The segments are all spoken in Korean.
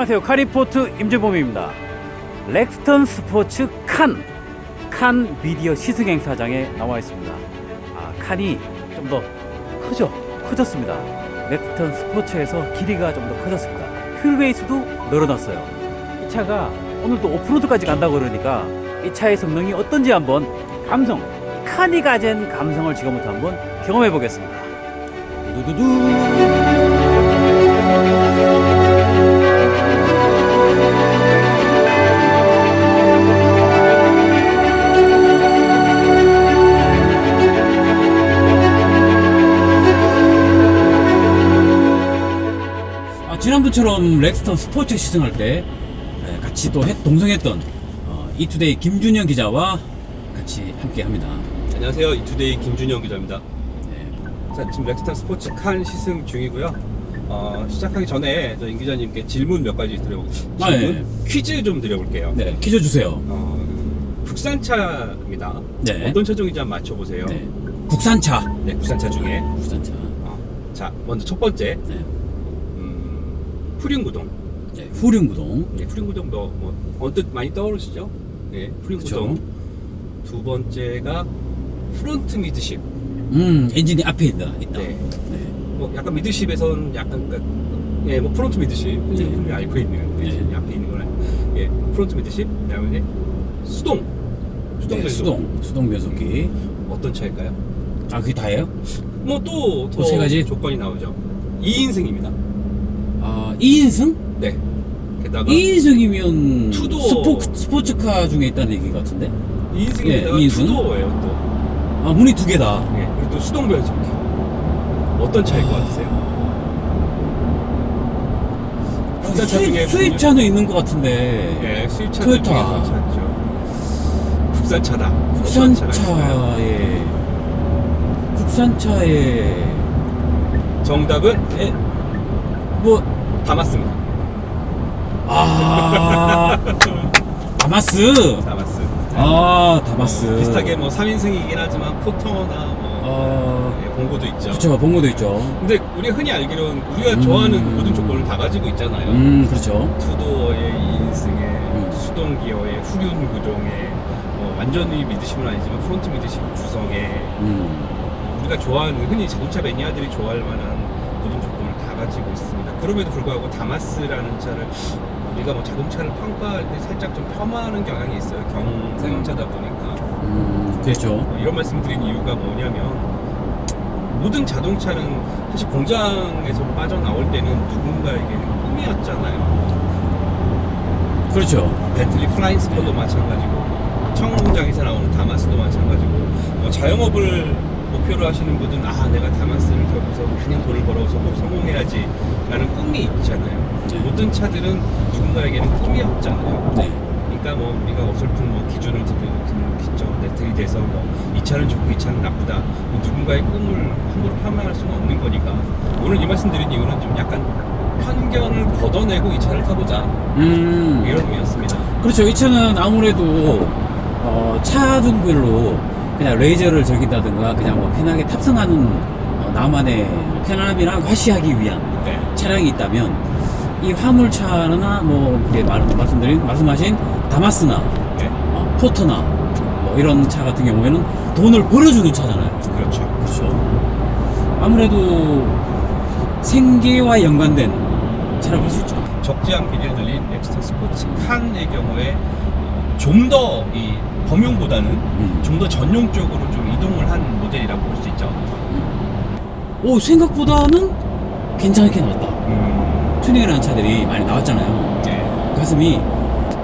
안녕하세요. 카리포트 임재범입니다. 렉스턴 스포츠 칸 미디어 시승행사장에 나와 있습니다. 칸이 좀 더 커졌습니다. 렉스턴 스포츠에서 길이가 좀 더 커졌습니다. 휠베이스도 늘어났어요. 이 차가 오늘도 오프로드까지 간다고 그러니까 이 차의 성능이 어떤지 한번 칸이 가진 감성을 지금부터 한번 경험해 보겠습니다. 두두두두. 지난번처럼 렉스턴 스포츠 시승할 때 같이 또 동승했던 이투데이 김준영 기자와 같이 함께 합니다. 안녕하세요. 이투데이 김준영 기자입니다. 네. 자, 지금 렉스턴 스포츠 칸 시승 중이고요. 시작하기 전에 저 임 기자님께 질문 몇 가지 드려보겠습니다. 네. 퀴즈 좀 드려볼게요. 네, 퀴즈 주세요. 국산차입니다. 네. 어떤 차종인지 한번 맞춰보세요. 네. 국산차. 네, 국산차 중에. 국산차. 자, 먼저 첫 번째. 네. 후륜구동. 네, 후륜구동. 네, 후륜구동 뭐 언뜻 많이 떠오르시죠? 네, 후륜구동. 두 번째가 프론트 미드십. 엔진이 앞에 있다. 네. 네. 뭐 약간 미드십에서는 약간 예, 뭐 프론트 미드십 흔히 알고 있는 네. 앞에 있는 거는 예, 프론트 미드십. 그다음에 수동 네, 변속. 수동 변속기. 어떤 차일까요? 그게 다예요? 뭐 또 세 가지? 조건이 나오죠. 2인승입니다. 2인승? 네. 게다가 2인승이면 투도어. 스포츠카 중에 있다는 얘기 같은데? 2인승에다가 예, 2인승? 투도어예요 또. 문이 두 개다. 예, 그리고 또 수동 변속기. 어떤 차일 것 같으세요? 국산차 중에 수입차는 있는 것 같은데. 예, 수입차 토요타. 중에서 찾죠. 국산차다. 국산차에 정답은 뭐 다마스입니다. 다마스. 다마스. 다마스. 비슷하게 뭐 3인승이긴 하지만 포터나 뭐 봉고도 있죠. 그렇죠. 봉고도 있죠. 근데 우리가 흔히 알기로는 우리가 좋아하는 모든 조건을 다 가지고 있잖아요. 그렇죠. 투도어에 2인승에 수동 기어에 후륜 구동에 뭐 완전히 미드십은 아니지만 프론트 미드십 구성에 우리가 좋아하는 흔히 자동차 매니아들이 좋아할 만한 모든 조건을 다 가지고 있습니다. 그럼에도 불구하고 다마스라는 차를 우리가 뭐 자동차를 평가할 때 살짝 좀 폄하하는 경향이 있어요. 경사용차다 보니까. 그렇죠. 이런 말씀 드린 이유가 뭐냐면 모든 자동차는 사실 공장에서 빠져나올 때는 누군가에게는 꿈이었잖아요. 그렇죠. 벤틀리 플라잉 스포도 마찬가지고 청공장에서 나오는 다마스도 마찬가지고 뭐 자영업을 목표로 하시는 분은 내가 다마스를 타고서 많은 돈을 벌어서 꼭 성공해야지 라는 꿈이 있잖아요. 네. 모든 차들은 누군가에게는 꿈이었잖아요. 네. 그러니까 뭐 우리가 어설픈 뭐 기준을 들이대서 뭐 이 차는 좋고 이 차는 나쁘다 뭐 누군가의 꿈을 함부로 폄하할 수는 없는 거니까 오늘 이 말씀 드린 이유는 좀 약간 편견을 걷어내고 이 차를 타보자 이런 의미였습니다. 그렇죠. 이 차는 아무래도 차종별로 그냥 레이저를 즐긴다든가 그냥 뭐 편하게 탑승하는 나만의 편안함이랑 과시하기 위한 네. 차량이 있다면 이 화물차나 뭐 말씀하신 다마스나 네. 포터나 뭐 이런 차 같은 경우에는 돈을 벌어주는 차잖아요. 그렇죠. 그렇죠. 아무래도 생계와 연관된 차라고 할 수 있죠. 적지 않은 길이를 들린 렉스턴 스포츠 칸의 경우에 좀 더 이 범용보다는 좀 더 전용적으로 좀 이동을 한 모델이라고 볼 수 있죠. 생각보다는 괜찮게 나왔다. 튜닝을 한 차들이 많이 나왔잖아요. 네. 가슴이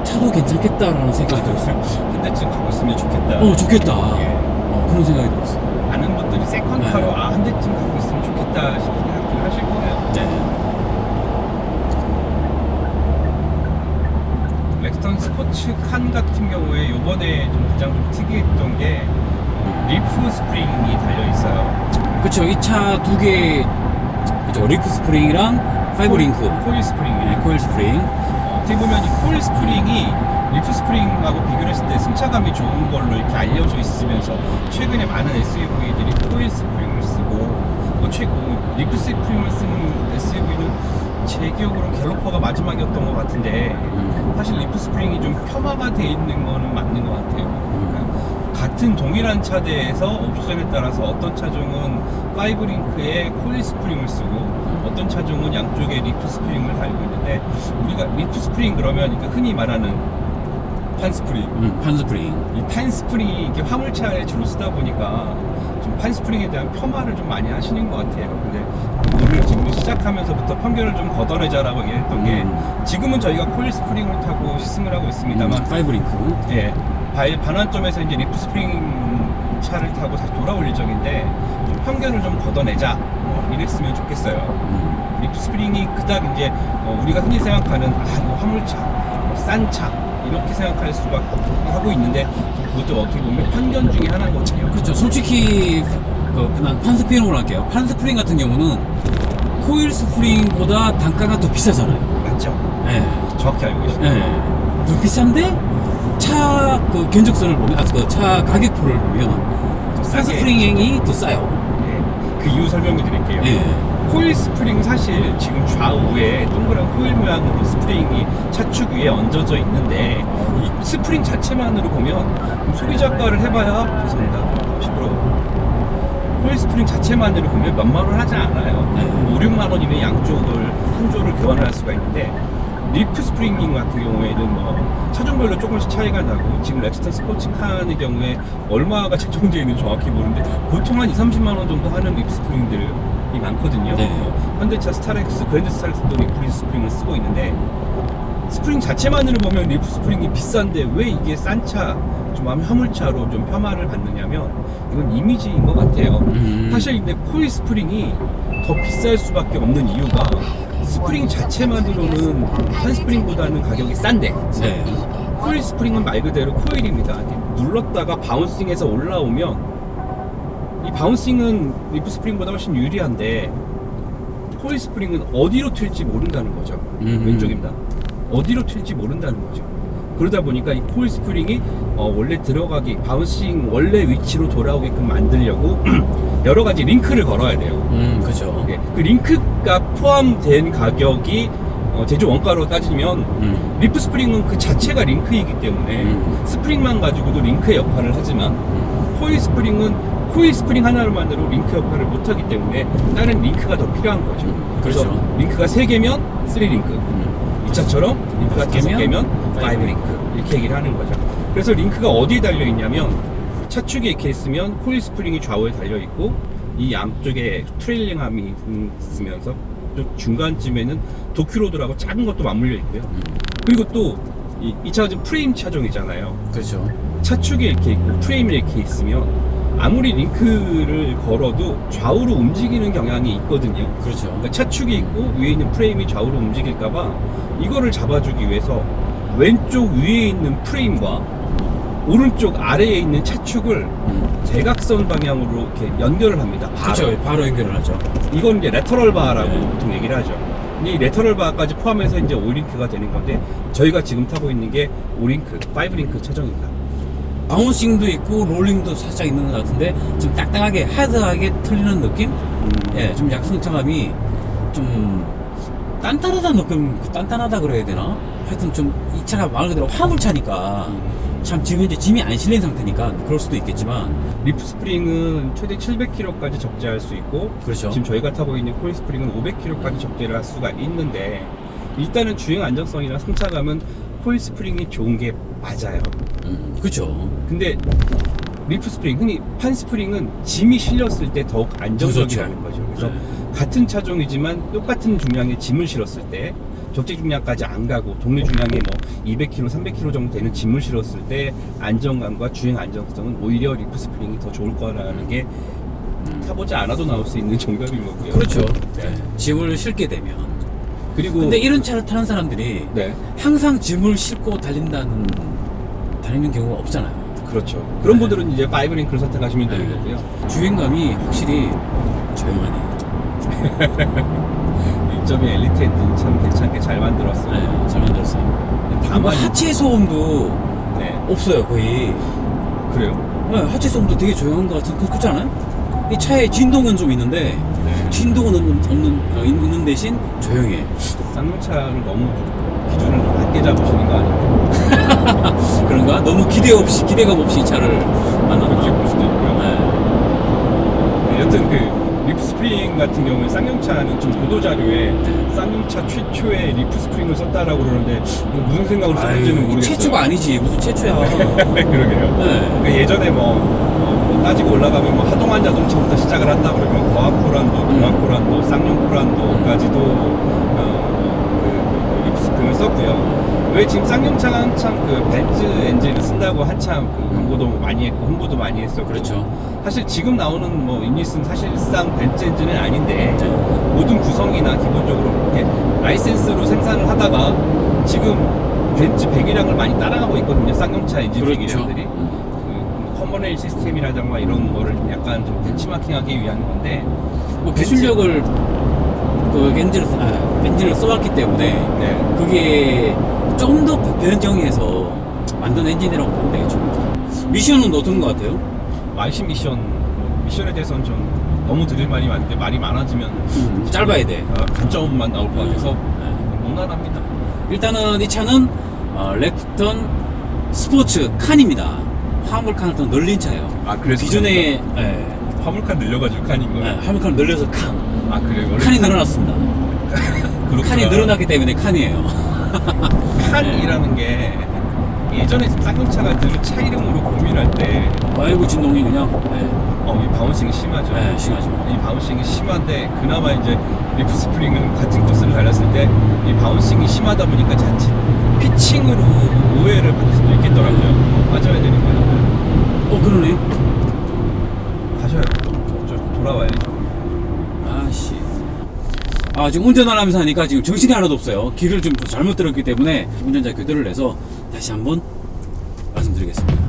차도 괜찮겠다라는 생각이 들었어요. 한 대쯤 갖고 있으면 좋겠다. 좋겠다. 예. 그런 생각이 들었어요. 많은 분들이 세컨카로 네. 한 대쯤 갖고 있으면 좋겠다 싶은 생각들 하실 거예요. 네. 렉스턴 스포츠 칸 같은 경우에 이번에 좀 가장 좀 특이했던 게 리프 스프링이 달려 있어요. 그렇죠. 이 차 두 개, 그렇죠. 리프 스프링이랑 파이브 링크, 코일 스프링이네. 코일 스프링. 어떻게 보면 이 코일 스프링이 리프 스프링하고 비교를 했을 때 승차감이 좋은 걸로 이렇게 알려져 있으면서 최근에 많은 SUV들이 코일 스프링을 쓰고 리프 스프링을 쓰는 SUV는 제 기억으로는 갤로퍼가 마지막이었던 것 같은데 사실 리프 스프링이 좀 폄하가 돼 있는 거는 맞는 것 같아요. 그러니까 같은 동일한 차대에서 옵션에 따라서 어떤 차종은 5링크에 코일 스프링을 쓰고 어떤 차종은 양쪽에 리프 스프링을 달고 있는데 우리가 리프 스프링 그러면 그러니까 흔히 말하는 판 스프링, 판 스프링. 이 판 스프링이 이렇게 화물차에 주로 쓰다 보니까 좀 판 스프링에 대한 폄하를 좀 많이 하시는 것 같아요. 근데 오늘 지금 시작하면서부터 편견을 좀 걷어내자라고 얘기했던 게 지금은 저희가 코일 스프링을 타고 시승을 하고 있습니다만 5링크. 예, 반환점에서 이제 리프 스프링 차를 타고 다시 돌아올 예정인데 좀 편견을 좀 걷어내자 이랬으면 좋겠어요. 리프 스프링이 그닥 이제 우리가 흔히 생각하는 이거 화물차, 싼 차 이렇게 생각할 수밖에 하고 있는데 그것도 어떻게 보면 편견 중에 하나거든요. 그렇죠. 솔직히 그냥 판 스프링으로 할게요. 판 스프링 같은 경우는 코일 스프링보다 단가가 더 비싸잖아요. 맞죠? 네. 정확히 알고 계시네요. 네. 더 비싼데 차 그 견적서를 보면 그 차 가격표를 보면 더 판 싸게. 스프링이 더 싸요. 네, 그 이유 설명해 드릴게요. 네. 코일 스프링 사실 지금 좌우에 동그란 코일 모양으로 스프링이 차축 위에 얹어져 있는데 이 스프링 자체만으로 보면 소비자가를 해봐야 죄송합니다. 시끄러워. 코일 스프링 자체만으로 보면 몇만 원 하지 않아요. 네. 5, 6만 원이면 양쪽을 한 조를 교환을 할 수가 있는데 리프 스프링 같은 경우에는 뭐 차종별로 조금씩 차이가 나고 지금 렉스턴 스포츠카의 경우에 얼마가 책정되어 있는지 정확히 모르는데 보통 한 2, 30만 원 정도 하는 리프 스프링들이 많거든요. 네. 현대차 스타렉스, 그랜드 스타렉스도 리프 스프링을 쓰고 있는데 스프링 자체만으로 보면 리프 스프링이 비싼데 왜 이게 싼 차, 좀 화물차로 좀 폄하를 받느냐면 이건 이미지인 것 같아요. 사실 근데 코일 스프링이 더 비쌀 수밖에 없는 이유가 스프링 자체만으로는 판 스프링보다는 가격이 싼데 네. 코일 스프링은 말 그대로 코일입니다. 눌렀다가 바운싱해서 올라오면 이 바운싱은 리프 스프링보다 훨씬 유리한데 코일 스프링은 어디로 튈지 모른다는 거죠. 왼쪽입니다. 어디로 튈지 모른다는 거죠. 그러다 보니까 이 코일 스프링이 원래 들어가기 바운싱 원래 위치로 돌아오게끔 만들려고 여러 가지 링크를 걸어야 돼요. 그렇죠. 예, 그 링크가 포함된 가격이 제조 원가로 따지면 리프 스프링은 그 자체가 링크이기 때문에 스프링만 가지고도 링크의 역할을 하지만 코일 스프링은 코일 스프링 하나로만으로 링크 역할을 못하기 때문에 다른 링크가 더 필요한 거죠. 그래서 그렇죠. 링크가 3개면 3링크, 이 차처럼 링크가 5개면 5링크 이렇게 얘기를 하는 거죠. 그래서 링크가 어디에 달려있냐면 차축에 이렇게 있으면 코일 스프링이 좌우에 달려있고 이 양쪽에 트레일링함이 있으면서 또 중간쯤에는 도큐로드라고 작은 것도 맞물려 있고요. 그리고 또 이 차가 지금 프레임 차종이잖아요. 그렇죠. 차축에 이렇게 있고 프레임이 이렇게 있으면 아무리 링크를 걸어도 좌우로 움직이는 경향이 있거든요. 그렇죠. 그러니까 차축이 있고 위에 있는 프레임이 좌우로 움직일까봐 이거를 잡아주기 위해서 왼쪽 위에 있는 프레임과 오른쪽 아래에 있는 차축을 대각선 방향으로 이렇게 연결을 합니다. 바로. 그렇죠. 바로 연결을 하죠. 이건 이제 레터럴 바라고 네. 보통 얘기를 하죠. 이 레터럴 바까지 포함해서 이제 5링크가 되는 건데 저희가 지금 타고 있는 게 5링크, 5링크 차종입니다. 바운싱도 있고 롤링도 살짝 있는 것 같은데 좀 딱딱하게 하드하게 틀리는 느낌? 예, 좀 약성차감이 좀 단단하다 느낌, 단단하다 그래야 되나? 하여튼 좀 이 차가 말 그대로 화물차니까 참 지금 이제 짐이 안 실린 상태니까 그럴 수도 있겠지만 리프 스프링은 최대 700kg까지 적재할 수 있고 그렇죠. 지금 저희가 타고 있는 코일 스프링은 500kg까지 적재를 할 수가 있는데 일단은 주행 안정성이나 승차감은 코일 스프링이 좋은 게 맞아요. 그렇죠. 근데 리프 스프링, 흔히 판 스프링은 짐이 실렸을 때 더욱 안정적이라는 거죠. 그래서 네. 같은 차종이지만 똑같은 중량의 짐을 실었을 때 적재 중량까지 안 가고 동네 중량의 뭐 200kg, 300kg 정도 되는 짐을 실었을 때 안정감과 주행 안정성은 오히려 리프 스프링이 더 좋을 거라는 게 타보지 않아도 나올 수 있는 정답인 거고요. 그렇죠. 네. 짐을 실게 되면. 그리고 근데 이런 차를 타는 사람들이 네, 항상 짐을 싣고 다니는 경우가 없잖아요. 그렇죠. 그런 네. 분들은 이제 5링크를 선택하시면 되는 네. 거고요. 주행감이 확실히 조용하네요. 이 점이 엘리트 엔진 참 괜찮게 잘 만들었어요. 네, 잘 만들었어요. 다만 하체 소음도 네, 없어요, 거의. 그래요. 네, 하체 소음도 되게 조용한 것 같은, 그렇지 않아요? 이 차에 진동은 좀 있는데, 네. 진동은 있는 대신 조용해. 쌍용차를 너무 기준을 낮게 잡으시는 거 아닙니까? 그런가? 너무 기대감 없이 이 차를 만나나? 그렇게 볼 수도 있고요. 네. 여튼 그 리프 스프링 같은 경우는 쌍용차는 좀 보도 자료에 쌍용차 최초의 리프 스프링을 썼다라고 그러는데 무슨 생각으로 썼는지는 모르겠어요. 최초가 아니지. 무슨 최초야. 그러게요. 네. 그 예전에 뭐 따지고 올라가면 뭐 하동안 자동차부터 시작을 한다 그러면 거학코란도, 동학코란도, 쌍용코란도까지도 그 리프 스프링을 썼고요. 왜 지금 쌍용차가 한참 그 벤츠 엔진을 쓴다고 한참 그 광고도 많이 했고 홍보도 많이 했어. 그렇죠. 사실 지금 나오는 뭐 인리스는 사실상 벤츠 엔진은 아닌데 네. 모든 구성이나 기본적으로 이렇게 라이센스로 생산을 하다가 지금 벤츠 배기량을 많이 따라가고 있거든요. 쌍용차 엔진 그렇죠. 배기량들이 그 커머레일 시스템이라든가 이런 거를 약간 좀 벤치마킹하기 위한 건데 뭐 기술력을 그 엔진을 써왔기 때문에 네. 그게 좀 더 변경해서 만든 엔진이라고 보면 되겠죠. 미션은 어떤 것 같아요? IC 미션에 대해서는 좀 너무 드릴 말이 많은데 말이 많아지면 짧아야 돼. 단점만 나올 것 같아서 네. 무난합니다. 일단은 이 차는 렉스턴 스포츠 칸입니다. 화물칸을 더 늘린 차예요. 아 그래서 기존에 화물칸 늘려가지고 칸인 거예요? 화물칸을 늘려서 칸. 아 그래요? 원래 칸이 늘어났습니다. 그렇구나. 칸이 늘어났기 때문에 칸이에요. 칸이라는 게 예전에 쌍용차가 늘 차 이름으로 고민할 때 아이고 진동이 그냥 이 바운싱이 심하죠. 네, 심하죠. 이 바운싱이 심한데 그나마 이제 리프 스프링은 같은 코스를 달렸을 때 이 바운싱이 심하다 보니까 자칫 피칭으로 오해를 받을 수도 있겠더라고요. 빠져야 되는 거예요. 그러네. 가셔요. 돌아와야죠. 아씨. 지금 운전을 하면서 하니까 지금 정신이 하나도 없어요. 길을 좀 잘못 들었기 때문에 운전자 교대를 해서 다시 한번 말씀드리겠습니다.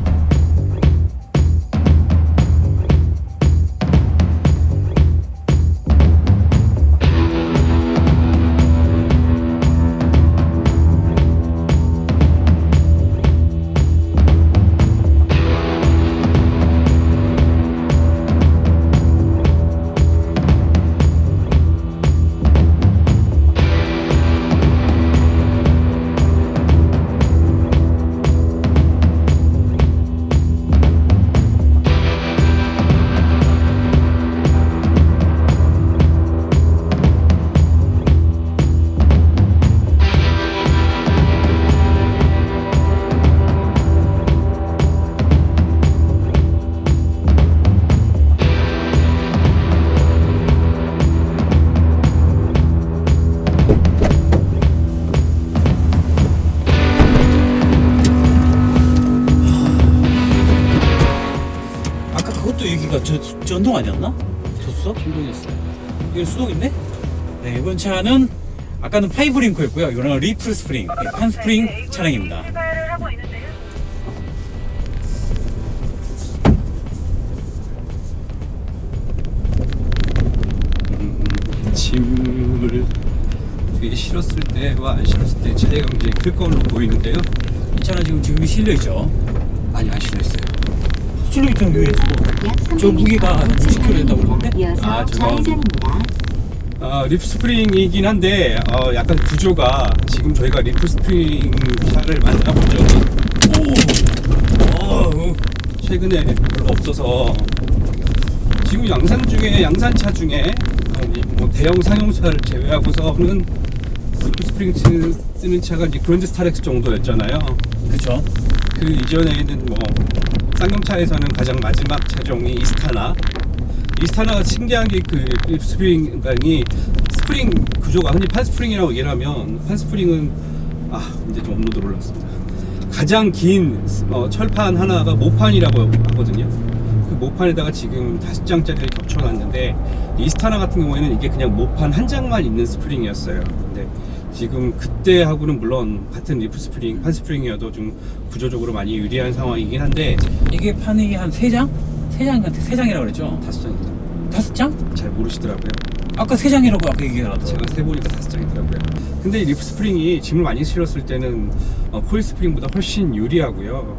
전동 아니었나? 저수석? 전동이었어요. 이건 수동인데? 네, 이번 차는 아까는 파이브 링크였고요. 이거는 리프 스프링, 판 스프링 차량입니다. 출발을 하고 있는데요. 짐을 뒤에 실었을 때와 안 실었을 때 차이가 굉장히 클 걸로 보이는데요. 이 차는 지금 실려있죠? 아니 안 실렸어요. 실려있던 위에 저 무게가 90kg 된다고 그러는데? 아, 저거. 좌회전입니다. 리프 스프링이긴 한데 약간 구조가 지금 저희가 리프 스프링 차를 만나보죠. 최근에 별로 없어서 지금 양산차 중에 뭐 대형 상용차를 제외하고서는 리프 스프링 쓰는 차가 이제 그랜드 스타렉스 정도였잖아요. 그쵸. 그 이전에는 뭐 쌍용차에서는 가장 마지막 차종이 이스타나가 신기한 게 그 리프 스프링이 스프링 구조가 흔히 판 스프링이라고 얘기를 하면 판 스프링은 이제 좀 업로드로 올랐습니다. 가장 긴 철판 하나가 모판이라고 하거든요. 그 모판에다가 지금 5장짜리를 겹쳐놨는데 이스타나 같은 경우에는 이게 그냥 모판 한 장만 있는 스프링이었어요. 근데 지금 그때하고는 물론 같은 리프 스프링, 판 스프링이어도 좀 구조적으로 많이 유리한 상황이긴 한데 이게 판이 한 3장? 3장이라고 그랬죠? 5장입니다. 5장? 잘 모르시더라고요. 아까 3장이라고 아까 얘기하더라고요. 제가 세보니까 5장이더라고요. 근데 이 리프 스프링이 짐을 많이 실었을 때는 코일 스프링보다 훨씬 유리하고요.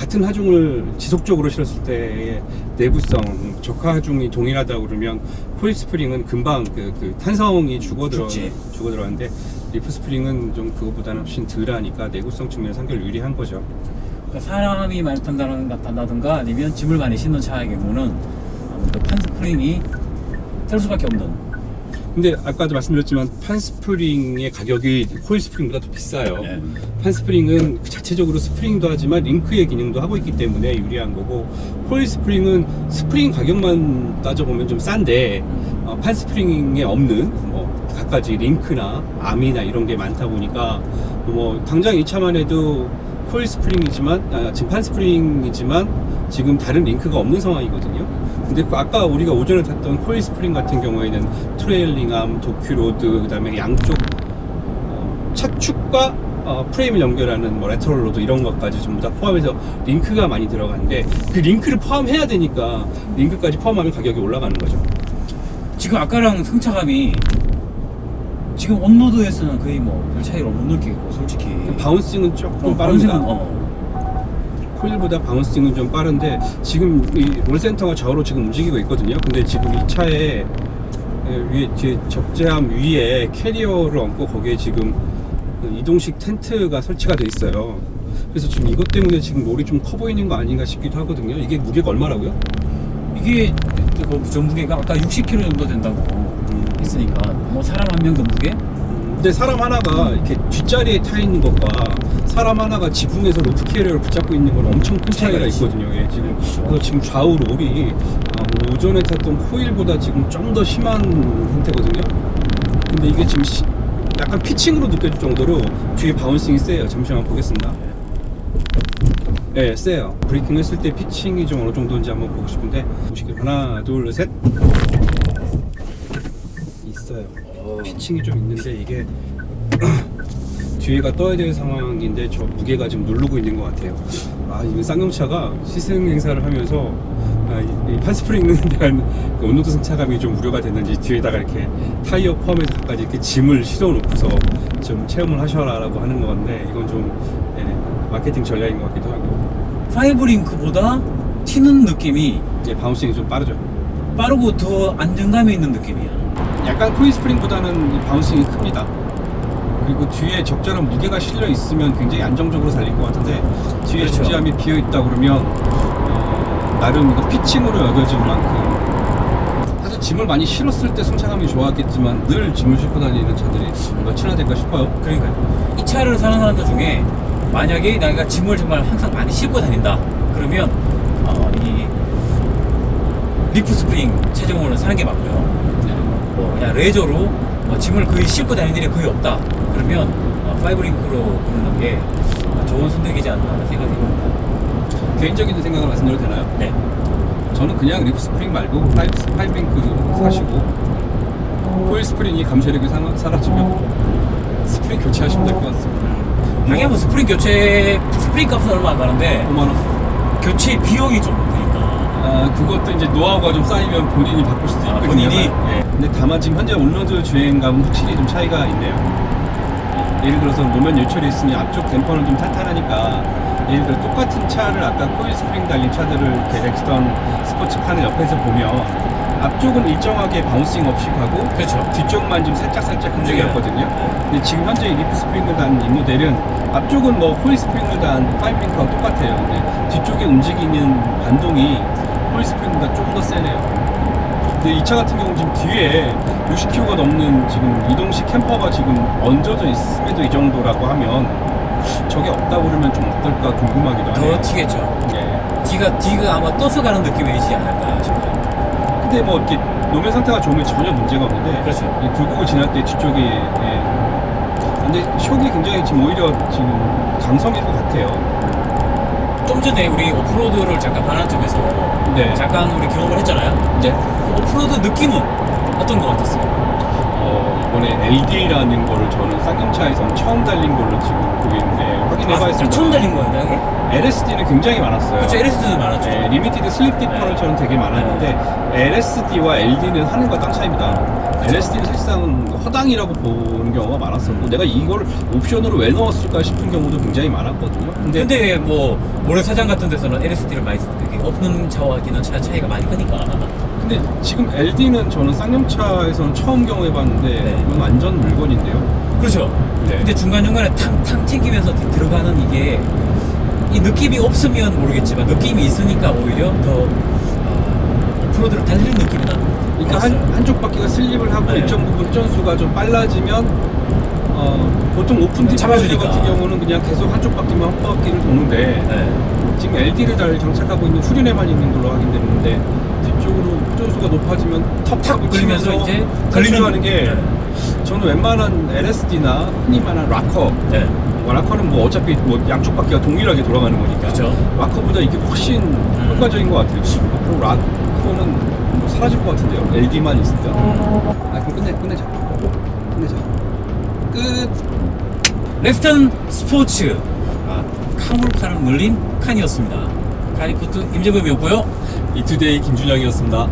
같은 하중을 지속적으로 실었을 때의 내구성, 적하 하중이 동일하다 그러면 코일 스프링은 금방 그 탄성이 죽어 들어가는데 리프 스프링은 좀 그거보다는 훨씬 덜하니까 내구성 측면에서 한결 유리한 거죠. 그러니까 사람이 많이 탄다든가 아니면 짐을 많이 싣는 차의 경우는 아무래도 판 스프링이 셀 수밖에 없는. 근데 아까도 말씀드렸지만 판 스프링의 가격이 코일 스프링보다 더 비싸요. 네. 판 스프링은 자체적으로 스프링도 하지만 링크의 기능도 하고 있기 때문에 유리한 거고, 코일 스프링은 스프링 가격만 따져보면 좀 싼데 판 스프링에 없는 뭐 갖가지 링크나 암이나 이런 게 많다 보니까 뭐 당장 이 차만 해도 코일 스프링이지만 지금 판 스프링이지만 지금 다른 링크가 없는 상황이거든요. 근데 아까 우리가 오전에 탔던 코일 스프링 같은 경우에는 트레일링암, 도큐로드, 그다음에 양쪽 차축과 프레임을 연결하는 뭐 레터럴 로드 이런 것까지 전부 다 포함해서 링크가 많이 들어가는데, 그 링크를 포함해야 되니까 링크까지 포함하면 가격이 올라가는 거죠. 지금 아까랑 승차감이 지금 온로드에서는 거의 뭐 별 차이를 못 느끼고 솔직히. 바운싱은 조금 빠릅니다. 바운싱은, 코일보다 바운싱은 좀 빠른데, 지금 이 롤센터가 좌우로 지금 움직이고 있거든요. 근데 지금 이 차에 위에 뒤에 적재함 위에 캐리어를 얹고 거기에 지금 이동식 텐트가 설치가 돼 있어요. 그래서 지금 이것 때문에 지금 롤이 좀 커 보이는 거 아닌가 싶기도 하거든요. 이게 무게가 얼마라고요? 이게 그 전무게가 아까 60kg 정도 된다고 했으니까 뭐 사람 한 명 정도게? 근데 사람 하나가 이렇게 뒷자리에 타 있는 것과 사람 하나가 지붕에서 로프 캐리어를 붙잡고 있는 건 엄청 큰 차이가 있거든요. 예, 지금. 그래서 지금 좌우 롤이 오전에 탔던 코일보다 지금 좀 더 심한 상태거든요. 근데 이게 지금 약간 피칭으로 느껴질 정도로 뒤에 바운싱이 세요. 잠시만 보겠습니다. 예, 세요. 브레이킹 했을 때 피칭이 좀 어느 정도인지 한번 보고 싶은데, 보시길. 하나, 둘, 셋. 있어요. 피칭이 좀 있는데 이게 뒤에가 떠야 될 상황인데 저 무게가 지금 누르고 있는 것 같아요. 이거 쌍용차가 시승 행사를 하면서 이 판스프링에 대한 그 온로드 승차감이 좀 우려가 됐는지 뒤에다가 이렇게 타이어 포함해서 갖가지 이렇게 짐을 실어 놓고서 좀 체험을 하셔라라고 하는 것 같은데, 이건 좀 마케팅 전략인 것 같기도 하고. 파이브링크보다 튀는 느낌이 바운싱이 좀 빠르죠. 빠르고 더 안정감이 있는 느낌이야. 약간 코일 스프링보다는 바운싱이 큽니다. 그리고 뒤에 적절한 무게가 실려 있으면 굉장히 안정적으로 달릴 것 같은데, 뒤에 그렇죠. 적재함이 비어 있다 그러면 나름 이거 피칭으로 여겨질 만큼, 사실 짐을 많이 실었을 때 승차감이 좋았겠지만 늘 짐을 싣고 다니는 차들이 몇이나 될까 싶어요. 그러니까요. 이 차를 사는 사람들 중에 만약에 내가 짐을 정말 항상 많이 싣고 다닌다 그러면 이 리프 스프링 체중을 사는 게 맞고요. 뭐 그냥 레저로 짐을 거의 싣고 다니는 일이 거의 없다 그러면 파이브링크로 고르는 게 좋은 선택이지 않나 생각이 듭니다. 개인적인 생각을 말씀드려도 되나요? 네. 저는 그냥 리프 스프링 말고 파이브링크 사시고, 코일 스프링이 감시력이 사라지면 스프링 교체하시면 될 것 같습니다. 하긴 뭐 스프링 값은 얼마 안 가는데 5만원. 교체 비용이 좀 드니까. 그것도 이제 노하우가 좀 쌓이면 본인이 바꿀 수도 있거든요. 본인이? 예. 근데 다만 지금 현재 온로드 주행감은 확실히 좀 차이가 있네요. 예를 들어서 노면 유철이 있으니 앞쪽 댐퍼는 좀 탄탄하니까, 예를 들어 똑같은 차를 아까 코일 스프링 달린 차들을 이렇게 렉스턴 스포츠카는 옆에서 보면 앞쪽은 일정하게 바운싱 없이 가고, 그렇죠. 뒤쪽만 좀 살짝 움직였거든요. 네. 근데 지금 현재 리프 스프링을 단 이 모델은 앞쪽은 뭐 코일 스프링을 단 파이브링크와 똑같아요. 근데 뒤쪽에 움직이는 반동이 코일 스프링보다 좀 더 세네요. 근데 이 차 같은 경우는 지금 뒤에 60kg가 넘는 지금 이동식 캠퍼가 지금 얹어져 있음에도 이 정도라고 하면 저게 없다고 그러면 좀 어떨까 궁금하기도 하네요. 더 튀겠죠. 예. 뒤가 아마 떠서 가는 느낌이지 않을까 싶어요. 근데 뭐 이렇게 노면 상태가 좋으면 전혀 문제가 없는데, 그렇죠. 이 굴곡을 지날 때 뒤쪽이 근데 쇽이 굉장히 지금 오히려 지금 강성일 것 같아요. 좀 전에 우리 오프로드를 잠깐 반환점에서 네. 잠깐 우리 경험을 했잖아요. 네. 그 오프로드 느낌은 어떤 것 같았어요? 이번에 LD라는 거를 저는 쌍용차에서는 처음 달린 걸로 지금 보이는데 확인해봐야겠습니다. 처음 달린 거였나 이게? LSD는 굉장히 많았어요. 그렇죠. LSD도 많았죠. 네, 리미티드 슬립 디퍼런처럼 되게 많았는데 LSD와 LD는 하늘과 땅 차이입니다. LSD는 사실상 허당이라고 보는 경우가 많았었고 내가 이걸 옵션으로 왜 넣었을까 싶은 경우도 굉장히 많았거든요. 근데 뭐 모래사장 같은 데서는 LSD를 많이 쓰는데 오픈 차와기는 차이가 많이 크니까. 근데 지금 LD는 저는 쌍용차에서는 처음 경험해봤는데 네. 이건 완전 물건인데요. 그렇죠. 네. 근데 중간중간에 탕탕 튀기면서 들어가는 이게 이 느낌이 없으면 모르겠지만 느낌이 있으니까 오히려 더 오프로드를 달리는 느낌이 나는. 그러니까 한쪽 바퀴가 슬립을 하고 네. 일정 부분 회전수가 좀 빨라지면 보통 오픈 디파이어 잡아주니까. 같은 경우는 그냥 계속 한쪽 바퀴만 한 바퀴를 도는데 네. 지금 LD를 잘 장착하고 있는 후륜에만 있는 걸로 확인됐는데 뒤쪽으로 회전수가 높아지면 턱 끌면서 이제 걸리는 게 네. 저는 웬만한 LSD나 흔히 말하는 락커 네. 락커는 뭐 어차피 뭐 양쪽 바퀴가 동일하게 돌아가는 거니까 그렇죠. 락커보다 이게 훨씬 효과적인 것 같아요. 앞으로 락커는 뭐 사라질 것 같은데요. LD만 있으면. 아 그럼 끝내자. 끝. 렉스턴 스포츠 카물카를 늘린 칸이었습니다. 카리코트 임재범이었고요. 이투데이 김준영이었습니다.